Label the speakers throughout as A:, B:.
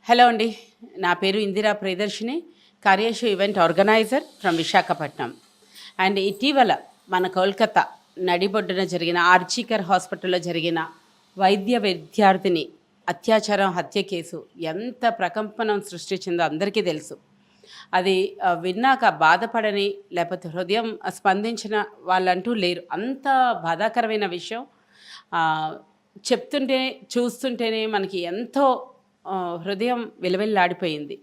A: Hello అండి, నా పేరు Indira Priyadarshini, Karyeshu event organiser from Visakhapatnam. And ఇటీవల మన కోల్కతా నడిబొడ్డున జరిగిన ఆర్చికర్ హాస్పిటల్లో జరిగిన వైద్య విద్యార్థిని అత్యాచారం హత్య కేసు ఎంత ప్రకంపనం సృష్టించిందో అందరికీ తెలుసు. అది విన్నాక బాధపడని లేకపోతే హృదయం స్పందించిన వాళ్ళంటూ లేరు. అంత బాధాకరమైన విషయం. చెప్తుంటే చూస్తుంటేనే మనకి ఎంతో హృదయం విలవిల్లాడిపోయింది.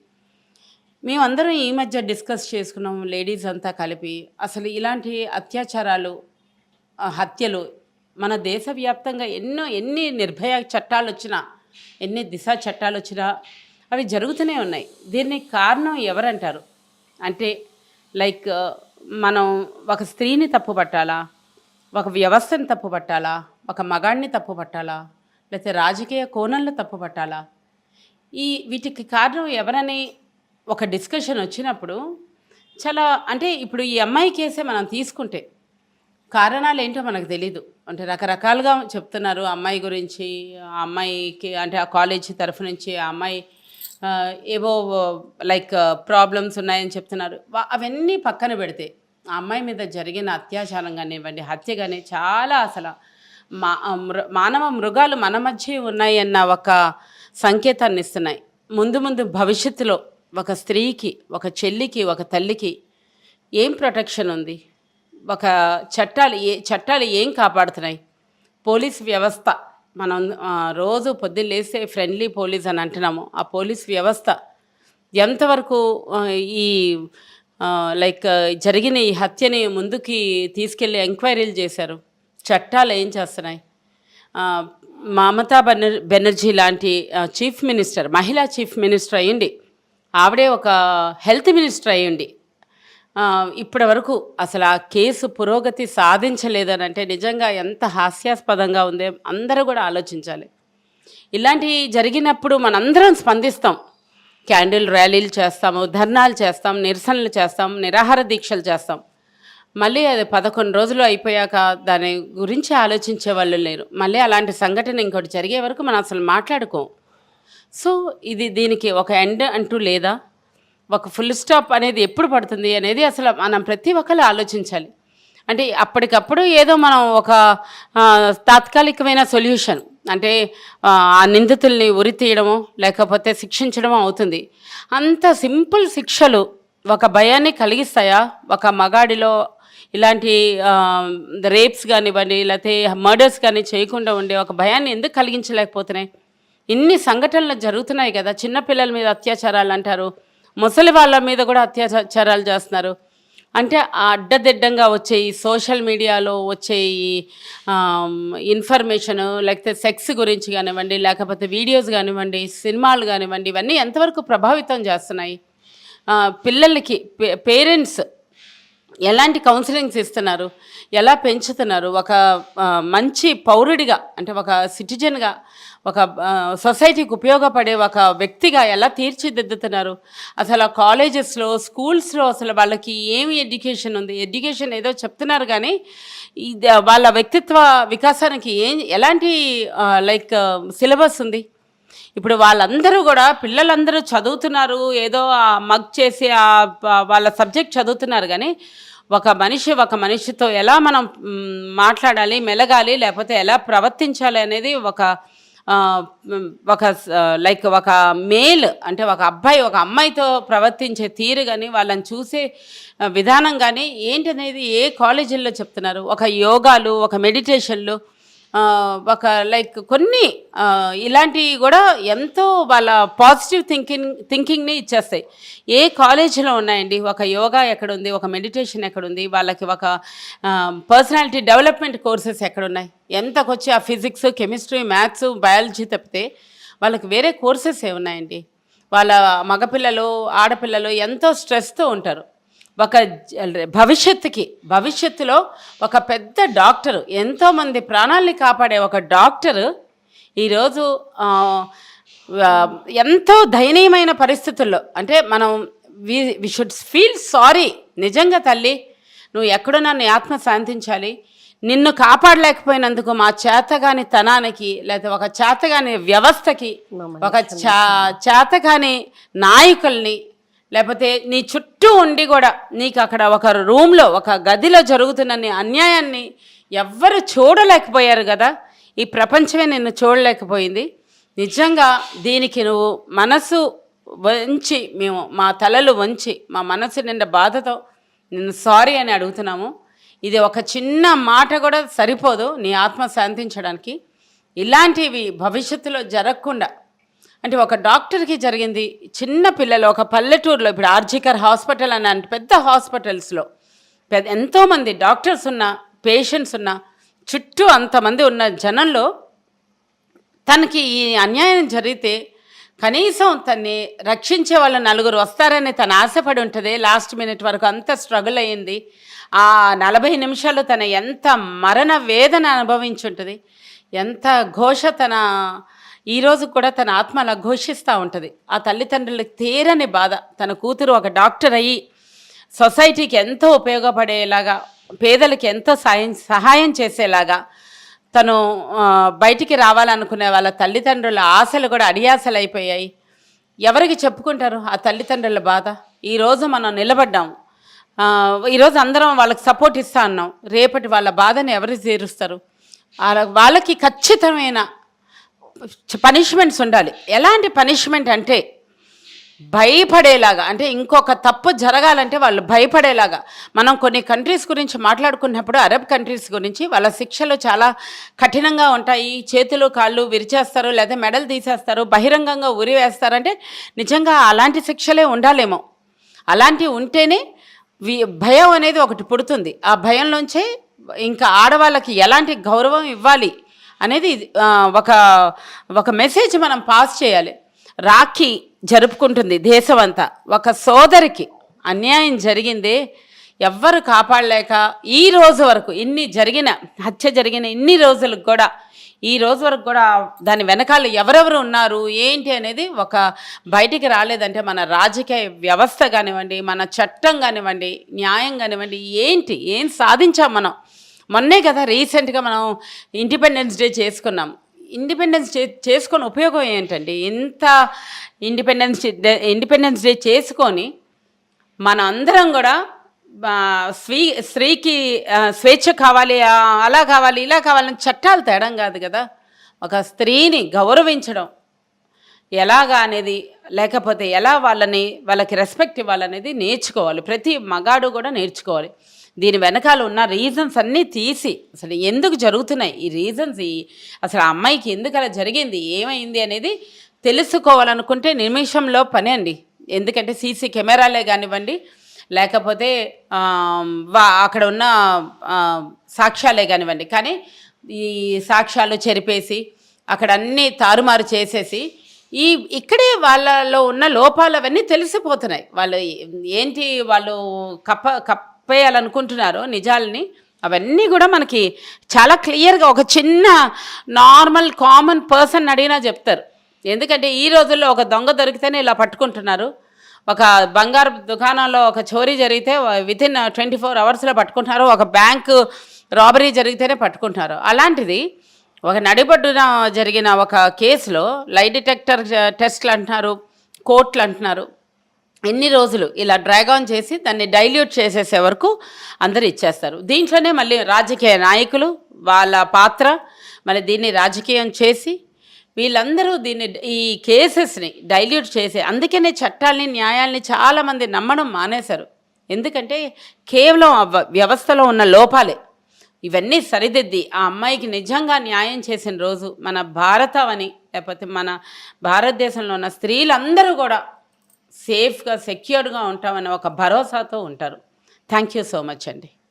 A: మేమందరం ఈ మధ్య డిస్కస్ చేసుకున్నాం, లేడీస్ అంతా కలిపి. అసలు ఇలాంటి అత్యాచారాలు, హత్యలు మన దేశవ్యాప్తంగా ఎన్ని నిర్భయ చట్టాలు వచ్చినా, ఎన్ని దిశ చట్టాలు వచ్చినా అవి జరుగుతూనే ఉన్నాయి. దీనికి కారణం ఎవరంటారు అంటే, లైక్ మనం ఒక స్త్రీని తప్పు పట్టాలా, ఒక వ్యవస్థను తప్పు పట్టాలా, ఒక మగాడిని తప్పు పట్టాలా, లేకపోతే రాజకీయ కోణంలో తప్పు పట్టాలా? వీటికి కారణం ఎవరని ఒక డిస్కషన్ వచ్చినప్పుడు చాలా అంటే ఇప్పుడు ఈ అమ్మాయి కేసే మనం తీసుకుంటే కారణాలు ఏంటో మనకు తెలీదు. అంటే రకరకాలుగా చెప్తున్నారు అమ్మాయి గురించి. ఆ అమ్మాయికి అంటే ఆ కాలేజీ తరఫు నుంచి ఆ అమ్మాయి ఏవో లైక్ ప్రాబ్లమ్స్ ఉన్నాయని చెప్తున్నారు. అవన్నీ పక్కన పెడితే ఆ అమ్మాయి మీద జరిగిన అత్యాచారం కానివ్వండి, హత్య కానీ చాలా అసలు మానవ మృగాలు మన మధ్య ఉన్నాయి అన్న ఒక సంకేతాన్ని ఇస్తున్నాయి. ముందు భవిష్యత్తులో ఒక స్త్రీకి, ఒక చెల్లికి, ఒక తల్లికి ఏం ప్రొటెక్షన్ ఉంది? ఒక చట్టాలు ఏం కాపాడుతున్నాయి? పోలీస్ వ్యవస్థ, మనం రోజు పొద్దున్న లేస్తే ఫ్రెండ్లీ పోలీస్ అని అంటున్నాము. ఆ పోలీస్ వ్యవస్థ ఎంతవరకు ఈ లైక్ జరిగిన ఈ హత్యని ముందుకి తీసుకెళ్ళి ఎంక్వైరీలు చేశారు? చట్టాలు ఏం చేస్తున్నాయి? మమతా బెనర్జీ లాంటి చీఫ్ మినిస్టర్, మహిళా చీఫ్ మినిస్టర్ అయ్యింది, ఆవిడే ఒక హెల్త్ మినిస్టర్ అయ్యింది. ఇప్పటి వరకు అసలు ఆ కేసు పురోగతి సాధించలేదని అంటే నిజంగా ఎంత హాస్యాస్పదంగా ఉందో అందరూ కూడా ఆలోచించాలి. ఇలాంటివి జరిగినప్పుడు మనందరం స్పందిస్తాం, క్యాండిల్ ర్యాలీలు చేస్తాము, ధర్నాలు చేస్తాం, నిరసనలు చేస్తాం, నిరాహార దీక్షలు చేస్తాం. మళ్ళీ అది 11 రోజులు అయిపోయాక దాని గురించి ఆలోచించే వాళ్ళు లేరు. మళ్ళీ అలాంటి సంఘటన ఇంకోటి జరిగే వరకు మనం అసలు మాట్లాడుకోం. సో దీనికి ఒక ఎండ్ అంటూ లేదా, ఒక ఫుల్ స్టాప్ అనేది ఎప్పుడు పడుతుంది అనేది అసలు మనం ప్రతి ఒక్కరు ఆలోచించాలి. అంటే అప్పటికప్పుడు ఏదో మనం ఒక తాత్కాలికమైన సొల్యూషన్ అంటే ఆ నిందితుల్ని ఉరి తీయడమో లేకపోతే శిక్షించడమో అవుతుంది. అంత సింపుల్ శిక్షలు ఒక భయాన్ని కలిగిస్తాయా? ఒక మగాడిలో ఇలాంటి రేప్స్ కానివ్వండి, లేకపోతే మర్డర్స్ కానీ చేయకుండా ఉండే ఒక భయాన్ని ఎందుకు కలిగించలేకపోతున్నాయి? ఇన్ని సంఘటనలు జరుగుతున్నాయి కదా. చిన్నపిల్లల మీద అత్యాచారాలు అంటారు, ముసలి వాళ్ళ మీద కూడా అత్యాచారాలు చేస్తున్నారు. అంటే అడ్డదిడ్డంగా వచ్చే ఈ సోషల్ మీడియాలో వచ్చే ఈ ఇన్ఫర్మేషను, లేకపోతే సెక్స్ గురించి కానివ్వండి, లేకపోతే వీడియోస్ కానివ్వండి, సినిమాలు కానివ్వండి, ఇవన్నీ ఎంతవరకు ప్రభావితం చేస్తున్నాయి? పిల్లలకి పేరెంట్స్ ఎలాంటి కౌన్సిలింగ్స్ ఇస్తున్నారు, ఎలా పెంచుతున్నారు? ఒక మంచి పౌరుడిగా అంటే ఒక సిటిజన్గా, ఒక సొసైటీకి ఉపయోగపడే ఒక వ్యక్తిగా ఎలా తీర్చిదిద్దుతున్నారు? అసలు ఆ కాలేజెస్లో, స్కూల్స్లో అసలు వాళ్ళకి ఏమి ఎడ్యుకేషన్ ఉంది? ఎడ్యుకేషన్ ఏదో చెప్తున్నారు కానీ వాళ్ళ వ్యక్తిత్వ వికాసానికి ఎలాంటి లైక్ సిలబస్ ఉంది? ఇప్పుడు వాళ్ళందరూ కూడా పిల్లలందరూ చదువుతున్నారు, ఏదో మగ్ చేసి వాళ్ళ సబ్జెక్ట్ చదువుతున్నారు కానీ ఒక మనిషితో ఎలా మనం మాట్లాడాలి, మెలగాలి, లేకపోతే ఎలా ప్రవర్తించాలి అనేది లైక్ ఒక మేల్ అంటే ఒక అబ్బాయి ఒక అమ్మాయితో ప్రవర్తించే తీరు కానీ, వాళ్ళని చూసే విధానం కానీ ఏంటనేది ఏ కాలేజీల్లో చెప్తున్నారు? ఒక యోగాలు, ఒక మెడిటేషన్లు, ఒక లైక్ కొన్ని ఇలాంటివి కూడా ఎంతో వాళ్ళ పాజిటివ్ థింకింగ్ని ఇచ్చేస్తాయి. ఏ కాలేజీలో ఉన్నాయండి? ఒక యోగా ఎక్కడుంది? ఒక మెడిటేషన్ ఎక్కడుంది? వాళ్ళకి ఒక పర్సనాలిటీ డెవలప్మెంట్ కోర్సెస్ ఎక్కడున్నాయి? ఎంతకొచ్చి ఆ ఫిజిక్స్, కెమిస్ట్రీ, మ్యాథ్స్, బయాలజీ తప్పితే వాళ్ళకి వేరే కోర్సెస్ ఏమున్నాయండి? వాళ్ళ మగపిల్లలు, ఆడపిల్లలు ఎంతో స్ట్రెస్తో ఉంటారు. ఒక భవిష్యత్తులో ఒక పెద్ద డాక్టరు, ఎంతోమంది ప్రాణాలని కాపాడే ఒక డాక్టరు ఈరోజు ఎంతో దయనీయమైన పరిస్థితుల్లో అంటే మనం వి షుడ్ ఫీల్ సారీ. నిజంగా తల్లి, నువ్వు ఎక్కడున్నా నీ ఆత్మ శాంతించాలి. నిన్ను కాపాడలేకపోయినందుకు మా చేతగాని తనానికి, లేదా ఒక చేతగాని వ్యవస్థకి, ఒక చేతగాని నాయకుల్ని, లేకపోతే నీ చుట్టూ ఉండి కూడా నీకు అక్కడ ఒక రూమ్లో ఒక గదిలో జరుగుతున్న అన్యాయాన్ని ఎవ్వరు చూడలేకపోయారు కదా. ఈ ప్రపంచమే నిన్ను చూడలేకపోయింది. నిజంగా దీనికి నువ్వు మనసు వంచి, మేము మా తలలు వంచి మా మనసు నిండా బాధతో నిన్ను సారీ అని అడుగుతున్నాము. ఇది ఒక చిన్న మాట కూడా సరిపోదు నీ ఆత్మ శాంతించడానికి. ఇలాంటివి భవిష్యత్తులో జరగకుండా, అంటే ఒక డాక్టర్కి జరిగింది, చిన్న పిల్లలు ఒక పల్లెటూరులో, ఇప్పుడు ఆర్జికర్ హాస్పిటల్ అని పెద్ద హాస్పిటల్స్లో ఎంతోమంది డాక్టర్స్ ఉన్న, పేషెంట్స్ ఉన్న, చుట్టూ అంతమంది ఉన్న జనంలో తనకి ఈ అన్యాయం జరిగితే కనీసం తన్ని రక్షించే వాళ్ళు నలుగురు వస్తారని తను ఆశపడి ఉంటుంది. లాస్ట్ మినిట్ వరకు అంత స్ట్రగుల్ అయ్యింది. ఆ 40 నిమిషాలు తన ఎంత మరణ వేదన అనుభవించి ఉంటుంది, ఎంత ఘోష తన ఈరోజు కూడా తన ఆత్మ అలా ఘోషిస్తూ ఉంటుంది. ఆ తల్లిదండ్రులకు తీరని బాధ. తన కూతురు ఒక డాక్టర్ అయ్యి సొసైటీకి ఎంతో ఉపయోగపడేలాగా, పేదలకి ఎంతో సహాయం చేసేలాగా తను బయటికి రావాలనుకునే వాళ్ళ తల్లిదండ్రుల ఆశలు కూడా అడియాసలు అయిపోయాయి. ఎవరికి చెప్పుకుంటారు ఆ తల్లిదండ్రుల బాధ? ఈరోజు మనం నిలబడ్డాం, ఈరోజు అందరం వాళ్ళకి సపోర్ట్ ఇస్తా అన్నాం. రేపటి వాళ్ళ బాధని ఎవరు తీరుస్తారు? వాళ్ళకి ఖచ్చితమైన పనిష్మెంట్స్ ఉండాలి. ఎలాంటి పనిష్మెంట్ అంటే భయపడేలాగా, అంటే ఇంకొక తప్పు జరగాలంటే వాళ్ళు భయపడేలాగా. మనం కొన్ని కంట్రీస్ గురించి మాట్లాడుకున్నప్పుడు, అరబ్ కంట్రీస్ గురించి, వాళ్ళ శిక్షలు చాలా కఠినంగా ఉంటాయి. చేతులు కాళ్ళు విరిచేస్తారు, లేదా మెడలు తీసేస్తారు, బహిరంగంగా ఉరి వేస్తారంటే నిజంగా అలాంటి శిక్షలే ఉండాలేమో. అలాంటివి ఉంటేనే భయం అనేది ఒకటి పుడుతుంది. ఆ భయంలోంచే ఇంకా ఆడవాళ్ళకి ఎలాంటి గౌరవం ఇవ్వాలి అనేది ఒక మెసేజ్ మనం పాస్ చేయాలి. రాఖీ జరుపుకుంటుంది దేశం అంతా. ఒక సోదరికి అన్యాయం జరిగిందే, ఎవ్వరు కాపాడలేక ఈ రోజు వరకు హత్య జరిగిన ఇన్ని రోజులకు కూడా, ఈ రోజు వరకు కూడా దాని వెనకాల ఎవరెవరు ఉన్నారు ఏంటి అనేది ఒక బయటికి రాలేదంటే మన రాజకీయ వ్యవస్థ కానివ్వండి, మన చట్టం కానివ్వండి, న్యాయం కానివ్వండి, ఏం సాధించాం మనం. మొన్నే కదా రీసెంట్గా మనం ఇండిపెండెన్స్ డే చేసుకున్నాం. ఇండిపెండెన్స్ డే చేసుకొని ఉపయోగం ఏంటండి? ఇంత ఇండిపెండెన్స్ డే చేసుకొని మన అందరం కూడా స్త్రీకి స్వేచ్ఛ కావాలి, అలా కావాలి, ఇలా కావాలని చట్టాలు తేడం కాదు కదా. ఒక స్త్రీని గౌరవించడం ఎలాగా అనేది, లేకపోతే ఎలా వాళ్ళకి రెస్పెక్ట్ ఇవ్వాలనేది నేర్చుకోవాలి. ప్రతి మగాడు కూడా నేర్చుకోవాలి. దీని వెనకాల ఉన్న రీజన్స్ అన్నీ తీసి, అసలు ఎందుకు జరుగుతున్నాయి ఈ రీజన్స్, అసలు ఆ అమ్మాయికి ఎందుకు అలా జరిగింది, ఏమైంది అనేది తెలుసుకోవాలనుకుంటే నిమిషంలో పని అండి. ఎందుకంటే సీసీ కెమెరాలే కానివ్వండి, లేకపోతే అక్కడ ఉన్న సాక్ష్యాలే కానివ్వండి, కానీ ఈ సాక్ష్యాలు చెరిపేసి అక్కడ అన్నీ తారుమారు చేసేసి ఇక్కడే వాళ్ళలో ఉన్న లోపాలు అవన్నీ తెలిసిపోతున్నాయి. వాళ్ళు కప్పేయాలనుకుంటున్నారో నిజాలని, అవన్నీ కూడా మనకి చాలా క్లియర్గా ఒక చిన్న నార్మల్ కామన్ పర్సన్ అడిగినా చెప్తారు. ఎందుకంటే ఈ రోజుల్లో ఒక దొంగ దొరికితేనే ఇలా పట్టుకుంటున్నారు. ఒక బంగారు దుకాణంలో ఒక చోరీ జరిగితే వితిన్ 24 అవర్స్లో పట్టుకుంటున్నారు. ఒక బ్యాంకు రాబరీ జరిగితేనే పట్టుకుంటున్నారు. అలాంటిది ఒక నడిబొడ్డున జరిగిన ఒక కేసులో లై డిటెక్టర్ టెస్ట్లు అంటున్నారు, కోర్టులు అంటున్నారు. ఎన్ని రోజులు ఇలా డ్రాగ్ ఆన్ చేసి దాన్ని డైల్యూట్ చేసేసే వరకు అందరు ఇచ్చేస్తారు. దీంట్లోనే మళ్ళీ రాజకీయ నాయకులు వాళ్ళ పాత్ర, మళ్ళీ దీన్ని రాజకీయం చేసి వీళ్ళందరూ ఈ కేసెస్ని డైల్యూట్ చేసి, అందుకనే చట్టాలని, న్యాయాల్ని చాలామంది నమ్మడం మానేశారు. ఎందుకంటే కేవలం వ్యవస్థలో ఉన్న లోపాలే. ఇవన్నీ సరిదిద్ది ఆ అమ్మాయికి నిజంగా న్యాయం చేసిన రోజు మన భారతవని, లేకపోతే మన భారతదేశంలో ఉన్న స్త్రీలందరూ కూడా సేఫ్గా, సెక్యూర్డ్గా ఉంటామని ఒక భరోసాతో ఉంటారు. థ్యాంక్ యూ సో మచ్ అండి.